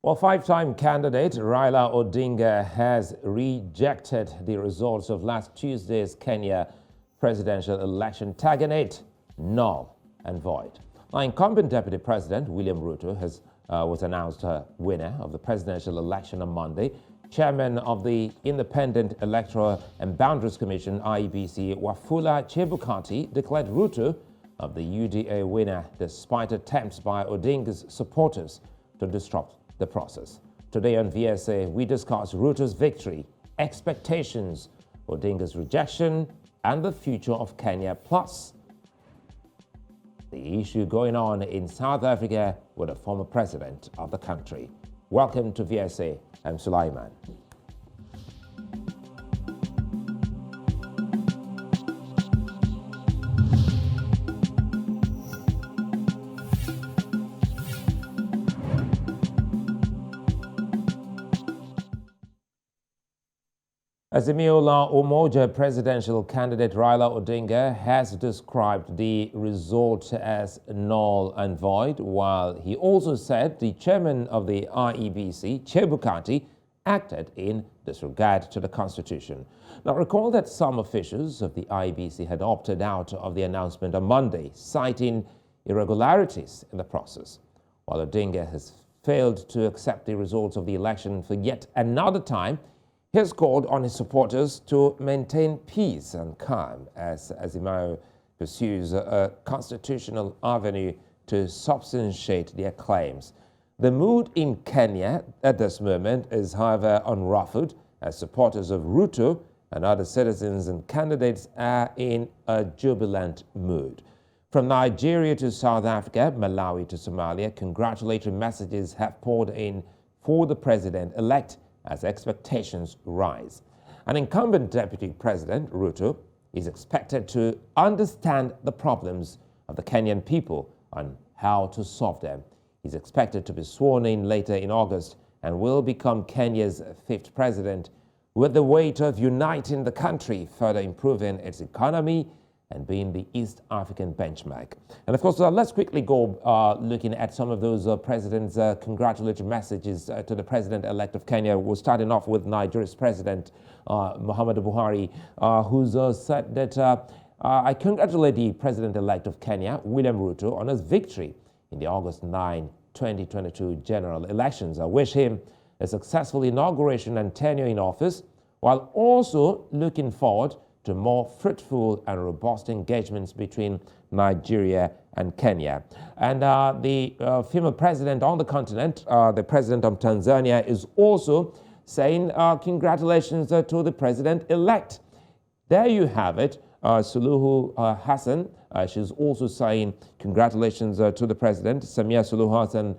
Well, five-time candidate Raila Odinga has rejected the results of last Tuesday's Kenya presidential election, tagging it null and void. Now, incumbent Deputy President William Ruto was announced winner of the presidential election on Monday. Chairman of the Independent Electoral and Boundaries Commission, IEBC, Wafula Chebukati, declared Ruto of the UDA winner despite attempts by Odinga's supporters to disrupt the process. Today on VSA, we discuss Ruto's victory, expectations, Odinga's rejection, and the future of Kenya, plus the issue going on in South Africa with the former president of the country. Welcome to VSA. I'm Sulaiman. Azimio-la Umoja presidential candidate Raila Odinga has described the result as null and void, while he also said the chairman of the IEBC, Chebukati, acted in disregard to the constitution. Now, recall that some officials of the IEBC had opted out of the announcement on Monday, citing irregularities in the process, while Odinga has failed to accept the results of the election for yet another time. He has called on his supporters to maintain peace and calm as Azimio pursues a constitutional avenue to substantiate their claims. The mood in Kenya at this moment is, however, unruffled as supporters of Ruto and other citizens and candidates are in a jubilant mood. From Nigeria to South Africa, Malawi to Somalia, congratulatory messages have poured in for the president-elect as expectations rise. An incumbent Deputy President, Ruto, is expected to understand the problems of the Kenyan people and how to solve them. He's expected to be sworn in later in August and will become Kenya's fifth president, with the weight of uniting the country, further improving its economy and being the East African benchmark. And of course, let's quickly go looking at some of those president's congratulatory messages to the president-elect of Kenya. We're starting off with Nigeria's president, Muhammadu Buhari, who's said that I congratulate the president-elect of Kenya, William Ruto, on his victory in the August 9, 2022 general elections. I wish him a successful inauguration and tenure in office, while also looking forward to more fruitful and robust engagements between Nigeria and Kenya. And the female president on the continent, the president of Tanzania, is also saying congratulations to the president-elect. There you have it. Suluhu Hassan, she's also saying congratulations to the president. Samia Suluhu Hassan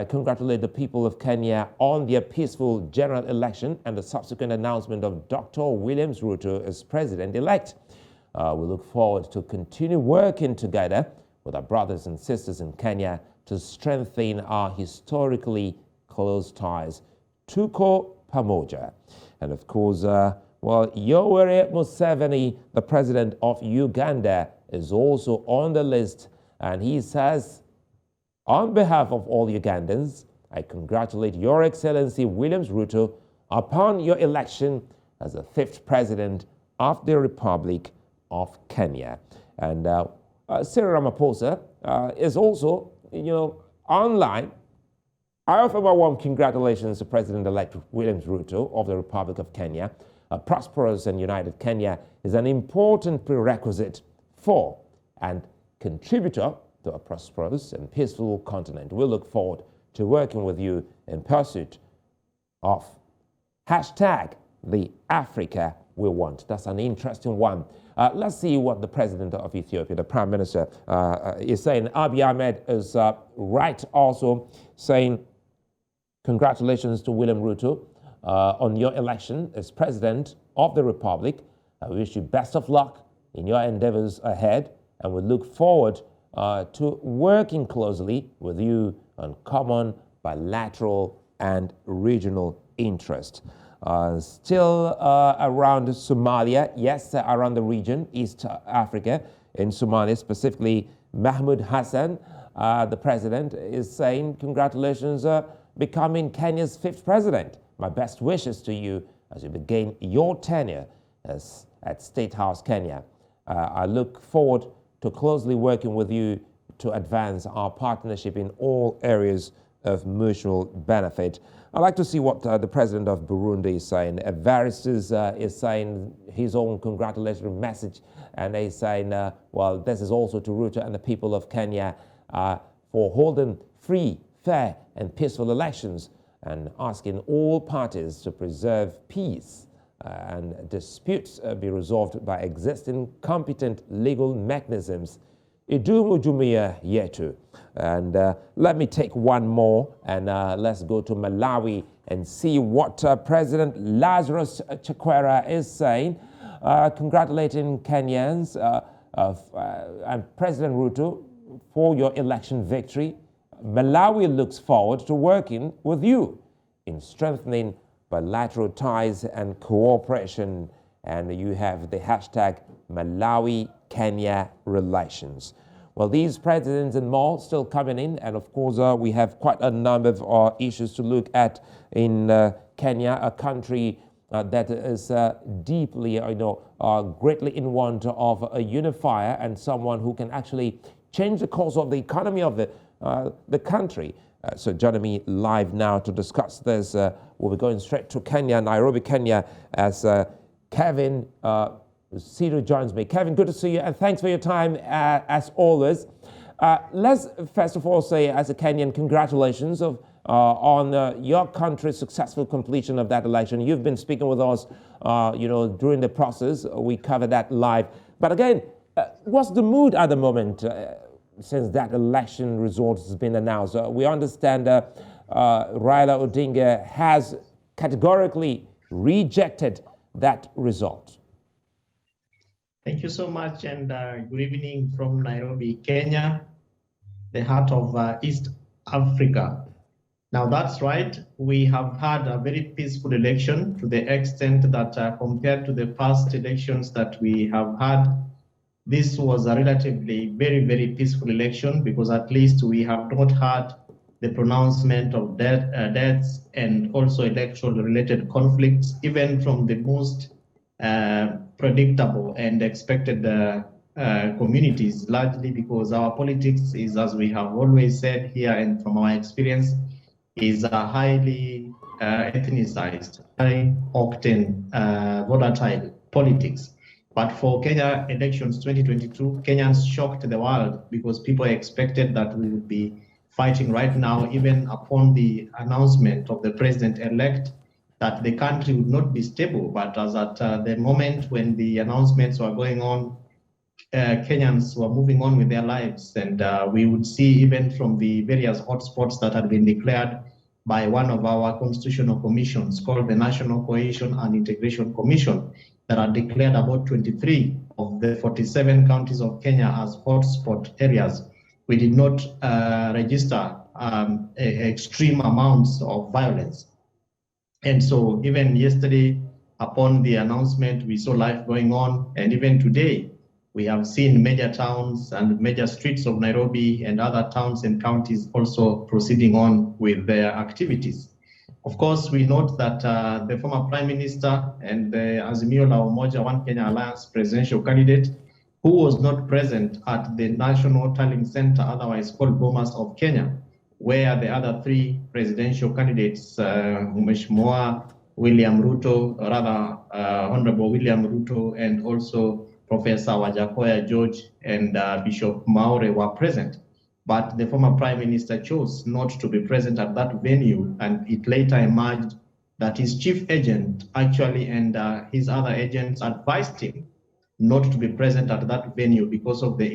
congratulate the people of Kenya on their peaceful general election and the subsequent announcement of Dr. William Ruto as president-elect. We look forward to continue working together with our brothers and sisters in Kenya to strengthen our historically close ties. Tuko pamoja. And of course, Yoweri Museveni, the president of Uganda, is also on the list, and he says, on behalf of all Ugandans, I congratulate Your Excellency William Ruto upon your election as the fifth president of the Republic of Kenya. And Cyril Ramaphosa is also, online. I offer my warm congratulations to President-elect William Ruto of the Republic of Kenya. A prosperous and united Kenya is an important prerequisite for and contributor to a prosperous and peaceful continent. We look forward to working with you in pursuit of the Africa we want. That's an interesting one. Let's see what the president of Ethiopia, the prime minister, is saying. Abiy Ahmed is right also saying congratulations to William Ruto on your election as president of the Republic. I wish you best of luck in your endeavors ahead, and we look forward to working closely with you on common bilateral and regional interest. Still around Somalia, yes, around the region, East Africa, in Somalia, specifically Mahmoud Hassan, the president, is saying congratulations becoming Kenya's 5th president. My best wishes to you as you begin your tenure at State House, Kenya. I look forward to closely working with you to advance our partnership in all areas of mutual benefit. I'd like to see what the president of Burundi is saying. Evaristus is saying his own congratulatory message, and he's saying, well, this is also to Ruto and the people of Kenya for holding free, fair, and peaceful elections, and asking all parties to preserve peace and disputes be resolved by existing competent legal mechanisms. Idumu Jumia Yetu. And let me take one more, and let's go to Malawi and see what President Lazarus Chakwera is saying, congratulating Kenyans and President Ruto for your election victory. Malawi looks forward to working with you in strengthening bilateral ties and cooperation. And you have the hashtag Malawi-Kenya relations. Well, these presidents and more still coming in, and of course we have quite a number of issues to look at in Kenya, a country that is deeply, greatly in want of a unifier and someone who can actually change the course of the economy of the country. So joining me live now to discuss this, we'll be going straight to Kenya, Nairobi, Kenya, as Kevin Osido joins me. Kevin, good to see you, and thanks for your time as always. Let's first of all say, as a Kenyan, congratulations on your country's successful completion of that election. You've been speaking with us, during the process. We covered that live. But again, what's the mood at the moment since that election result has been announced? We understand Raila Odinga has categorically rejected that result. Thank you so much, and good evening from Nairobi, Kenya, the heart of East Africa. Now that's right, we have had a very peaceful election to the extent that compared to the past elections that we have had, this was a relatively very, very peaceful election, because at least we have not had the pronouncement of deaths and also electoral related conflicts, even from the most predictable and expected communities, largely because our politics is, as we have always said here and from our experience, is a highly ethnicized, high-octane, volatile politics. But for Kenya elections 2022, Kenyans shocked the world because people expected that we would be fighting right now, even upon the announcement of the president-elect, that the country would not be stable. But as at the moment when the announcements were going on, Kenyans were moving on with their lives. And we would see, even from the various hotspots that had been declared by one of our constitutional commissions called the National Cohesion and Integration Commission, that are declared about 23 of the 47 counties of Kenya as hotspot areas. We did not register extreme amounts of violence. And so even yesterday, upon the announcement, we saw life going on. And even today, we have seen major towns and major streets of Nairobi and other towns and counties also proceeding on with their activities. Of course, we note that the former Prime Minister and the Azimio la Umoja One Kenya Alliance presidential candidate, who was not present at the National Tallying Center, otherwise called Bomas of Kenya, where the other three presidential candidates, Mheshimiwa William Ruto, Honorable William Ruto, and also Professor Wajakoya George and Bishop Maure were present. But the former Prime Minister chose not to be present at that venue, and it later emerged that his chief agent actually and his other agents advised him not to be present at that venue because of the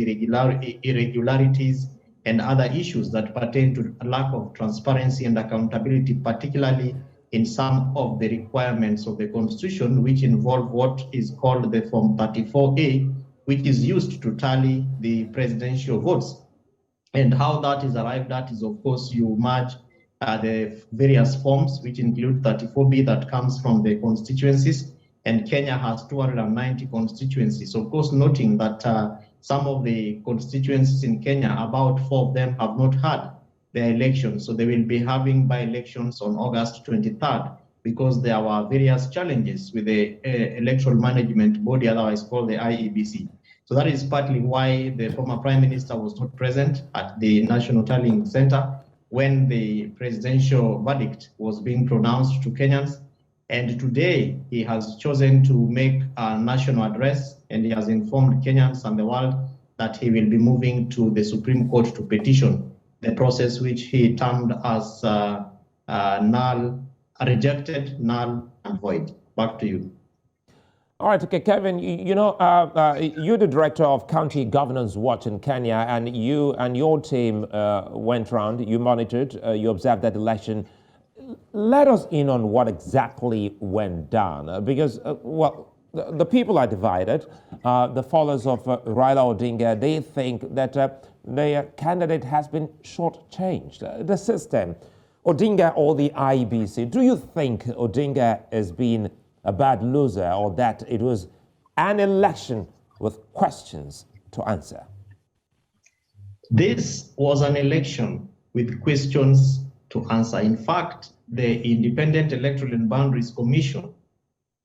irregularities and other issues that pertain to a lack of transparency and accountability, particularly in some of the requirements of the Constitution, which involve what is called the Form 34A, which is used to tally the presidential votes. And how that is arrived at is, of course, you merge the various forms, which include 34B that comes from the constituencies, and Kenya has 290 constituencies. Of course, noting that some of the constituencies in Kenya, about 4 of them have not had their elections. So they will be having by-elections on August 23rd because there were various challenges with the electoral management body, otherwise called the IEBC. So that is partly why the former Prime Minister was not present at the National Tallying Center when the presidential verdict was being pronounced to Kenyans. And today he has chosen to make a national address, and he has informed Kenyans and the world that he will be moving to the Supreme Court to petition the process which he termed as null, rejected, null, and void. Back to you. All right, okay, Kevin, you're the director of County Governance Watch in Kenya, and you and your team went around, you monitored, you observed that election. Let us in on what exactly went down, because, the people are divided. The followers of Raila Odinga, they think that their candidate has been shortchanged. The system, Odinga or the IEBC, do you think Odinga has been a bad loser, or that it was an election with questions to answer? This was an election with questions to answer. In fact, the Independent Electoral and Boundaries Commission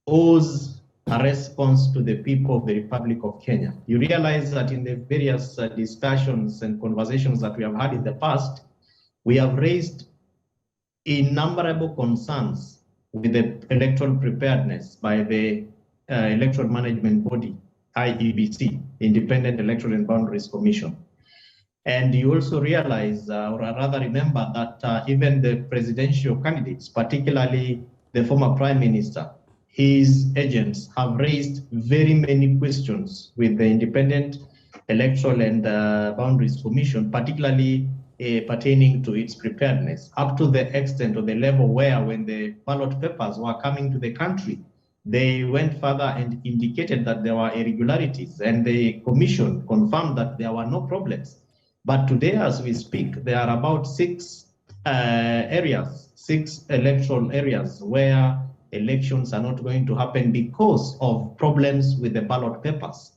owes a response to the people of the Republic of Kenya. You realize that in the various discussions and conversations that we have had in the past, we have raised innumerable concerns with the electoral preparedness by the electoral management body, IEBC, Independent Electoral and Boundaries Commission. And you also realize, or rather remember, that even the presidential candidates, particularly the former Prime Minister, his agents have raised very many questions with the Independent Electoral and Boundaries Commission, particularly pertaining to its preparedness, up to the extent or the level where, when the ballot papers were coming to the country, they went further and indicated that there were irregularities, and the commission confirmed that there were no problems. But today, as we speak, there are about six electoral areas where elections are not going to happen because of problems with the ballot papers.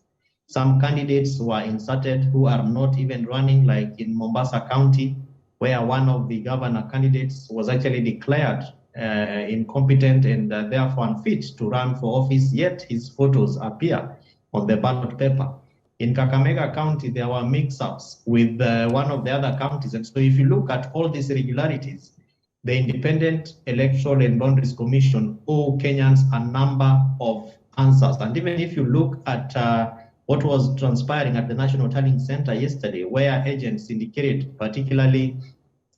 Some candidates were inserted who are not even running, like in Mombasa County, where one of the governor candidates was actually declared incompetent and therefore unfit to run for office, yet his photos appear on the ballot paper. In Kakamega County, there were mix-ups with one of the other counties. And so if you look at all these irregularities, the Independent Electoral and Boundaries Commission owe Kenyans a number of answers. And even if you look at what was transpiring at the National Tallying Center yesterday, where agents indicated, particularly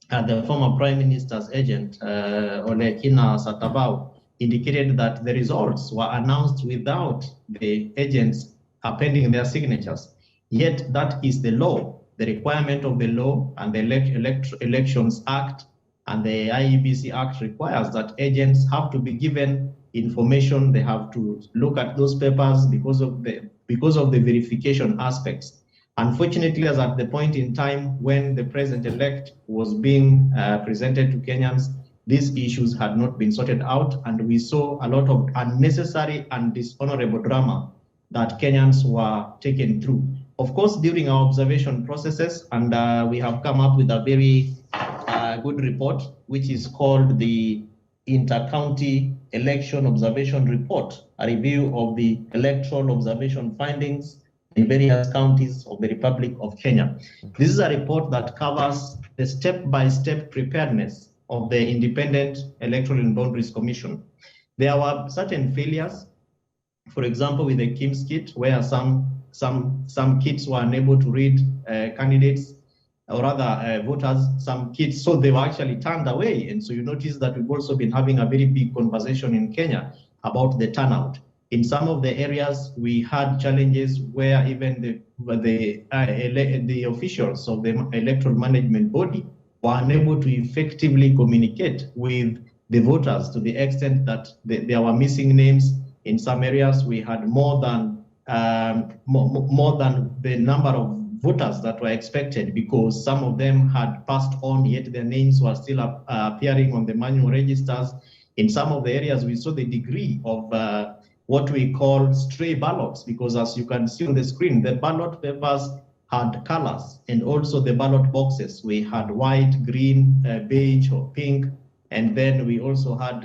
the former Prime Minister's agent, Olekina Satabau, indicated that the results were announced without the agents appending their signatures. Yet that is the law, the requirement of the law, and the Elections Act and the IEBC Act requires that agents have to be given information. They have to look at those papers because of the verification aspects. Unfortunately, as at the point in time when the president-elect was being presented to Kenyans, these issues had not been sorted out, and we saw a lot of unnecessary and dishonorable drama that Kenyans were taken through. Of course, during our observation processes, and we have come up with a very good report, which is called the Inter-County Election Observation Report, a review of the electoral observation findings in various counties of the Republic of Kenya. This is a report that covers the step-by-step preparedness of the Independent Electoral and Boundaries Commission. There were certain failures, for example, with the KIMS kit, where some kits were unable to read candidates, or rather voters, some kits, so they were actually turned away. And so you notice that we've also been having a very big conversation in Kenya about the turnout. In some of the areas, we had challenges where even the officials of the electoral management body were unable to effectively communicate with the voters, to the extent that there were missing names. In some areas, we had more than the number of voters that were expected, because some of them had passed on, yet their names were still appearing on the manual registers. In some of the areas, we saw the degree of what we call stray ballots, because as you can see on the screen, the ballot papers had colors, and also the ballot boxes. We had white, green, beige, or pink, and then we also had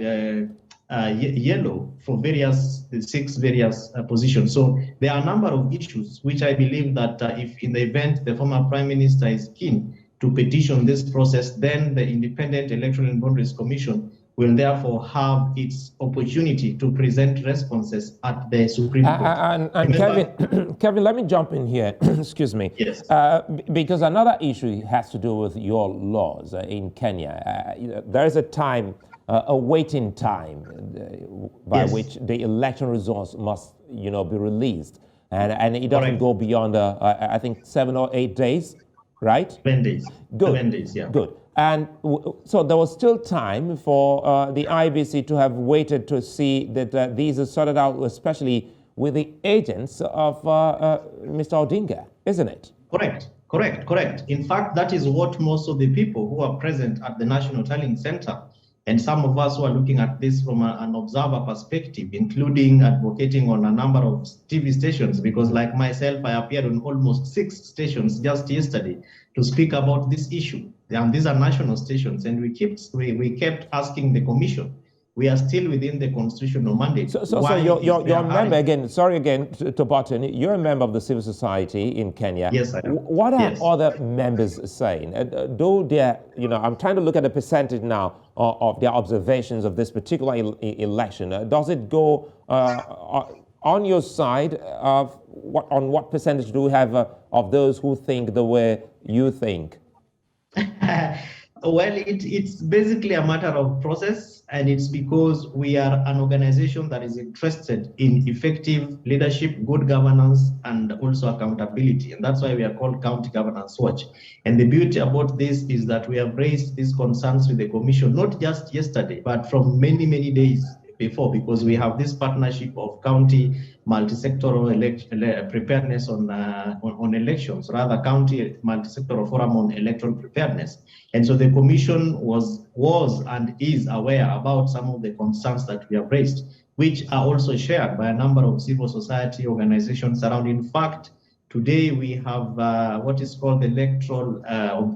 yellow for the 6 various positions. So there are a number of issues which I believe that if in the event the former Prime Minister is keen to petition this process, then the Independent Electoral and Boundaries Commission will therefore have its opportunity to present responses at the Supreme Court. And Kevin, Kevin, let me jump in here. Excuse me. Yes. Because another issue has to do with your laws in Kenya. There is a time, a waiting time by which the election results must, be released, and it doesn't go beyond, I think, 7 or 8 days, right? 7 days. Good. 7 days, yeah. Good. And so there was still time for the IEBC to have waited to see that these are sorted out, especially with the agents of Mr. Odinga, isn't it? Correct. In fact, that is what most of the people who are present at the National Tallying Center, and some of us who are looking at this from an observer perspective, including advocating on a number of TV stations, because like myself, I appeared on almost 6 stations just yesterday to speak about this issue. And these are national stations, and we kept asking the commission. We are still within the constitutional mandate. So you're a member, again, sorry again to button, you're a member of the civil society in Kenya. Yes, I am. What are other members saying? Though they're, I'm trying to look at the percentage now of their observations of this particular election. Does it go on your side of on what percentage do we have of those who think the way you think? Well, it's basically a matter of process, and it's because we are an organization that is interested in effective leadership, good governance, and also accountability. And that's why we are called County Governance Watch. And the beauty about this is that we have raised these concerns with the Commission, not just yesterday, but from many, many days before, because we have this partnership of county multi-sectoral preparedness on elections, rather county multi-sectoral forum on electoral preparedness. And so the commission was and is aware about some of the concerns that we have raised, which are also shared by a number of civil society organizations around. In fact, today we have what is called the Electoral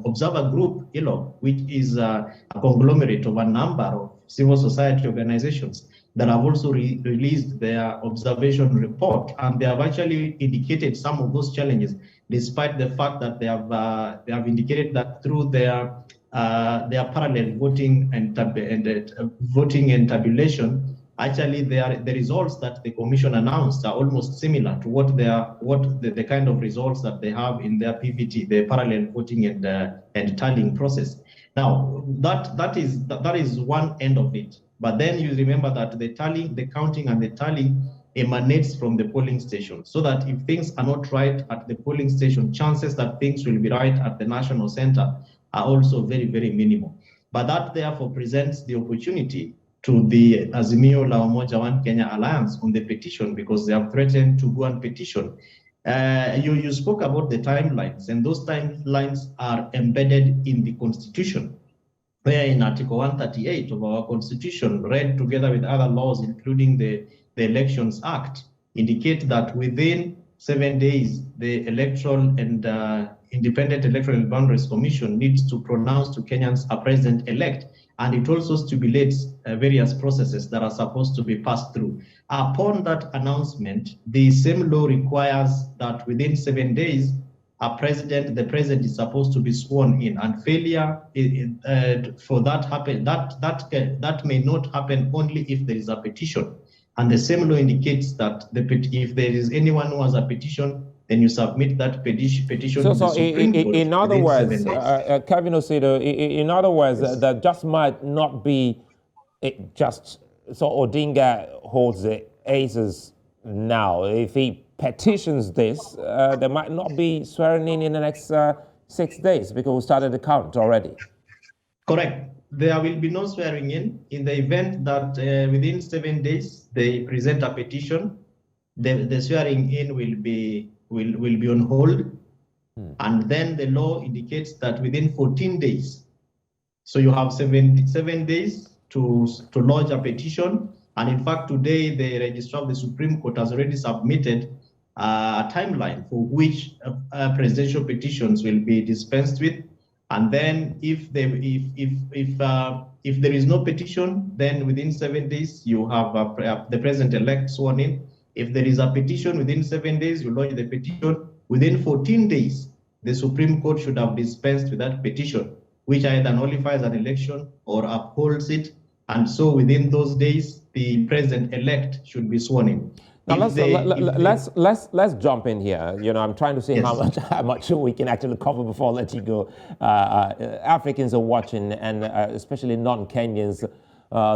Observer Group, ELOB, which is a conglomerate of a number of civil society organizations that have also released their observation report, and they have actually indicated some of those challenges, despite the fact that they have indicated that through their parallel voting and voting and tabulation, actually the results that the commission announced are almost similar to what the kind of results that they have in their PVT, the parallel voting and tallying process. Now that is one end of it. But then you remember that the counting and the tallying emanates from the polling station, so that if things are not right at the polling station, chances that things will be right at the national center are also very, very minimal. But that therefore presents the opportunity to the Azimio La Umoja One Kenya Alliance on the petition, because they have threatened to go and petition. You spoke about the timelines, and those timelines are embedded in the Constitution, where in Article 138 of our Constitution, read together with other laws, including the Elections Act, indicate that within 7 days, the Electoral and Independent Electoral and Boundaries Commission needs to pronounce to Kenyans a president-elect, and it also stipulates various processes that are supposed to be passed through. Upon that announcement, the same law requires that within 7 days, the president is supposed to be sworn in, and failure for that happen that may not happen only if there is a petition. And the same law indicates that if there is anyone who has a petition, then you submit that petition to the Supreme Court. In other words, Kevin Osido, in other words, yes, that just might not be so Odinga holds the aces now. If he petitions this, there might not be swearing in the next 6 days, because we started the count already. Correct. There will be no swearing in the event that within 7 days they present a petition. The swearing in will be on hold, and then the law indicates that within 14 days. So you have 7 days to lodge a petition, and in fact today the registrar of the Supreme Court has already submitted a timeline for which presidential petitions will be dispensed with. And then if there is no petition, then within 7 days, you have the president-elect sworn in. If there is a petition within 7 days, you lodge the petition. Within 14 days, the Supreme Court should have dispensed with that petition, which either nullifies an election or upholds it. And so within those days, the president-elect should be sworn in. Now let's jump in here. You know, I'm trying to see yes. how much we can actually cover before I let you go. Africans are watching, and especially non-Kenyans.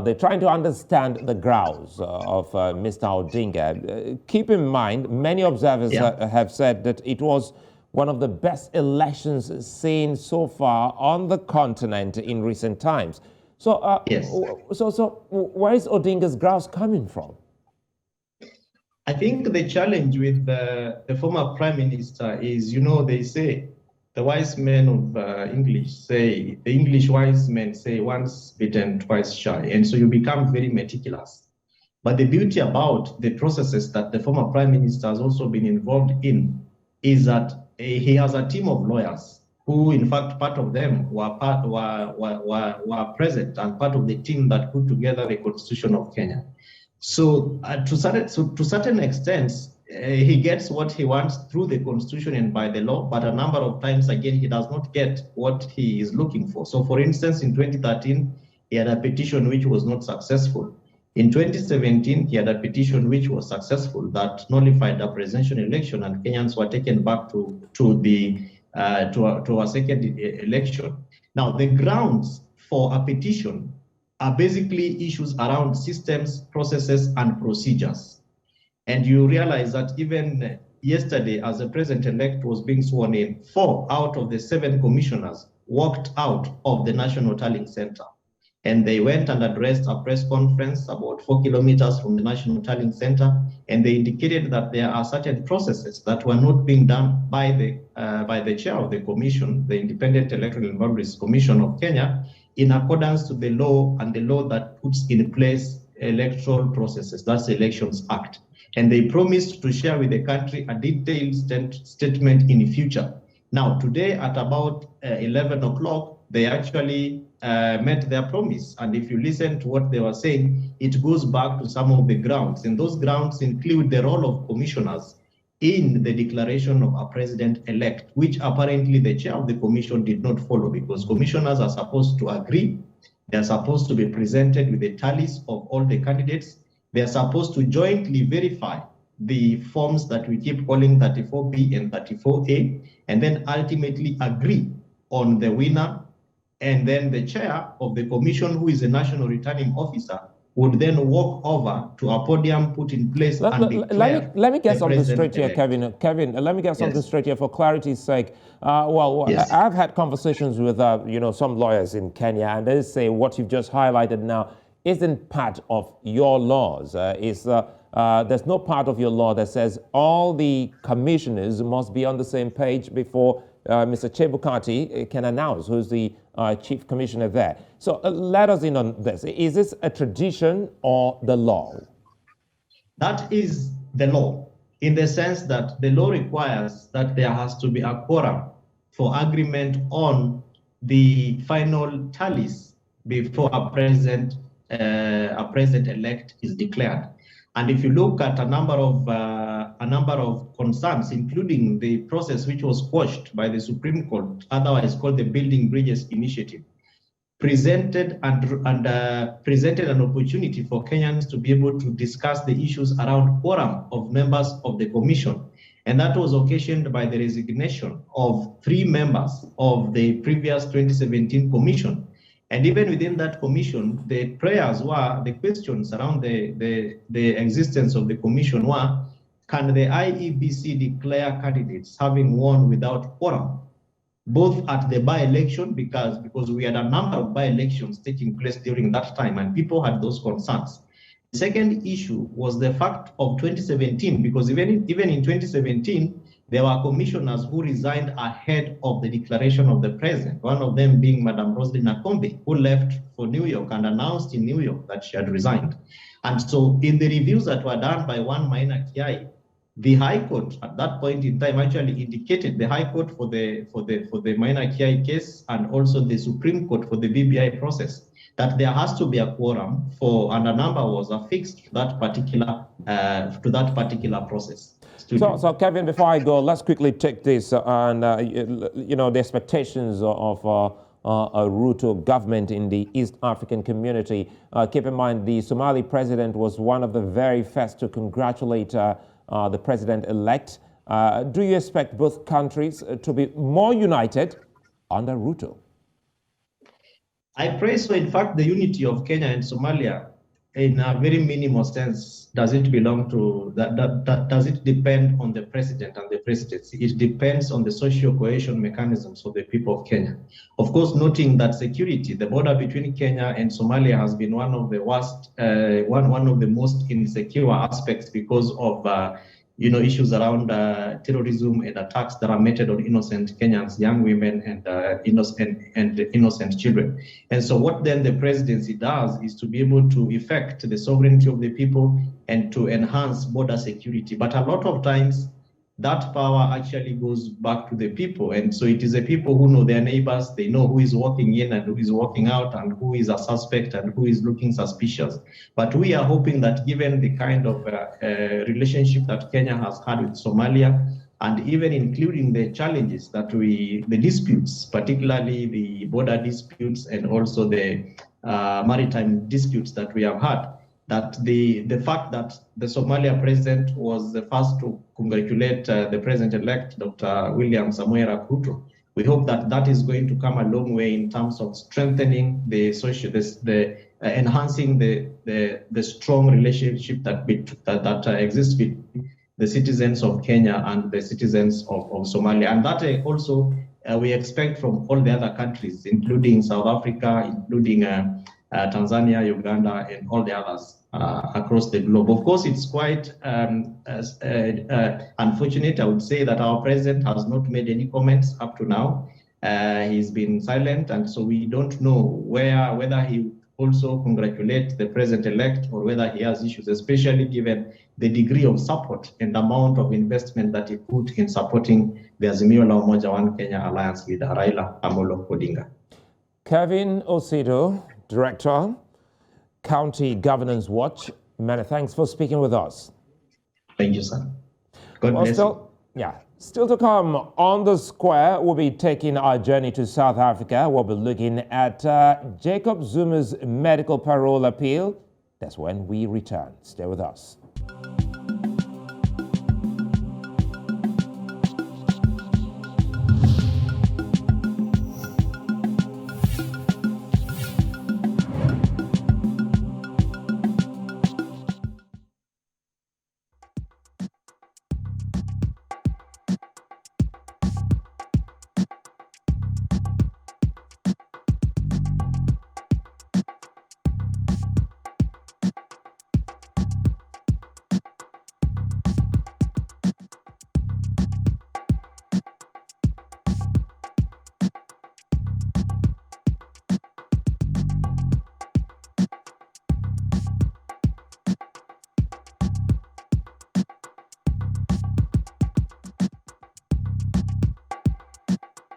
They're trying to understand the grounds of Mr. Odinga. Keep in mind, many observers have said that it was one of the best elections seen so far on the continent in recent times. So, yes. So where is Odinga's grounds coming from? I think the challenge with the former prime minister is, you know, they say, the wise men of English say, the English wise men say, once bitten, twice shy. And so you become very meticulous. But the beauty about the processes that the former prime minister has also been involved in is that he has a team of lawyers who, in fact, part of them were present and part of the team that put together the Constitution of Kenya. So to certain extents, he gets what he wants through the Constitution and by the law, but a number of times, again, he does not get what he is looking for. So, for instance, in 2013, he had a petition which was not successful. In 2017, he had a petition which was successful that nullified the presidential election, and Kenyans were taken back to a second election. Now, the grounds for a petition are basically issues around systems, processes, and procedures. And you realize that even yesterday, as the president-elect was being sworn in, 4 out of the 7 commissioners walked out of the National Tallying Center. And they went and addressed a press conference about 4 kilometers from the National Tallying Center. And they indicated that there are certain processes that were not being done by the chair of the commission, the Independent Electoral and Boundaries Commission of Kenya, in accordance to the law and the law that puts in place electoral processes, that's the Elections Act. And they promised to share with the country a detailed statement in the future. Now, today at about 11 o'clock, they actually met their promise. And if you listen to what they were saying, it goes back to some of the grounds. And those grounds include the role of commissioners in the declaration of a president-elect, which apparently the chair of the commission did not follow, because commissioners are supposed to agree. They're supposed to be presented with the tallies of all the candidates. They're supposed to jointly verify the forms that we keep calling 34B and 34A, and then ultimately agree on the winner. And then the chair of the commission, who is a national returning officer, would then walk over to a podium put in place and declare. Let me get something straight here, Kevin. Kevin, let me get something straight here for clarity's sake. I've had conversations with some lawyers in Kenya, and they say what you've just highlighted now isn't part of your laws. There's no part of your law that says all the commissioners must be on the same page before Mr. Chebukati can announce who's the chief commissioner there. So let us in on this. Is this a tradition or the law? That is the law, in the sense that the law requires that there has to be a quorum for agreement on the final tallies before a president-elect is declared. And if you look at a number of concerns, including the process which was quashed by the Supreme Court, otherwise called the Building Bridges Initiative, presented an opportunity for Kenyans to be able to discuss the issues around quorum of members of the commission. And that was occasioned by the resignation of 3 members of the previous 2017 commission. And even within that commission, the questions around the existence of the commission were, can the IEBC declare candidates having won without quorum, both at the by-election, because we had a number of by-elections taking place during that time, and people had those concerns. The second issue was the fact of 2017, because even in 2017, there were commissioners who resigned ahead of the declaration of the president, one of them being Madam Roslyn Akombe, who left for New York and announced in New York that she had resigned. And so in the reviews that were done by one Maina Kiai, The High Court at that point in time actually indicated, the High Court for the minor KI case and also the Supreme Court for the BBI process, that there has to be a quorum for, and a number was affixed to that particular process. So Kevin, before I go, let's quickly take this and the expectations of a Ruto government in the East African community. Keep in mind, the Somali president was one of the very first to congratulate the president-elect. Do you expect both countries to be more united under Ruto? I pray so. In fact, the unity of Kenya and Somalia, in a very minimal sense, doesn't belong to that. Does it depend on the president and the presidency? It depends on the social cohesion mechanisms of the people of Kenya. Of course, noting that security, the border between Kenya and Somalia has been one of the worst, one of the most insecure aspects because of issues around terrorism and attacks that are meted on innocent Kenyans, young women, and innocent children. And so what then the presidency does is to be able to effect the sovereignty of the people and to enhance border security. But a lot of times that power actually goes back to the people. And so it is the people who know their neighbors, they know who is walking in and who is walking out and who is a suspect and who is looking suspicious. But we are hoping that given the kind of relationship that Kenya has had with Somalia, and even including the challenges that the disputes, particularly the border disputes and also the maritime disputes that we have had, that the fact that the Somalia president was the first to congratulate the president-elect, Dr. William Samoei Arap Ruto, we hope that that is going to come a long way in terms of strengthening the enhancing the strong relationship that exists between the citizens of Kenya and the citizens of Somalia. And that also we expect from all the other countries, including South Africa, including Tanzania, Uganda, and all the others across the globe. Of course, it's quite unfortunate, I would say, that our president has not made any comments up to now. He's been silent, and so we don't know whether he also congratulates the president-elect or whether he has issues, especially given the degree of support and amount of investment that he put in supporting the Azimio la Umoja One Kenya alliance leader, Raila Odinga. Kevin Osido, Director, County Governance Watch, many thanks for speaking with us. Thank you, sir. God bless you. Still to come on the square, we'll be taking our journey to South Africa. We'll be looking at Jacob Zuma's medical parole appeal. That's when we return. Stay with us.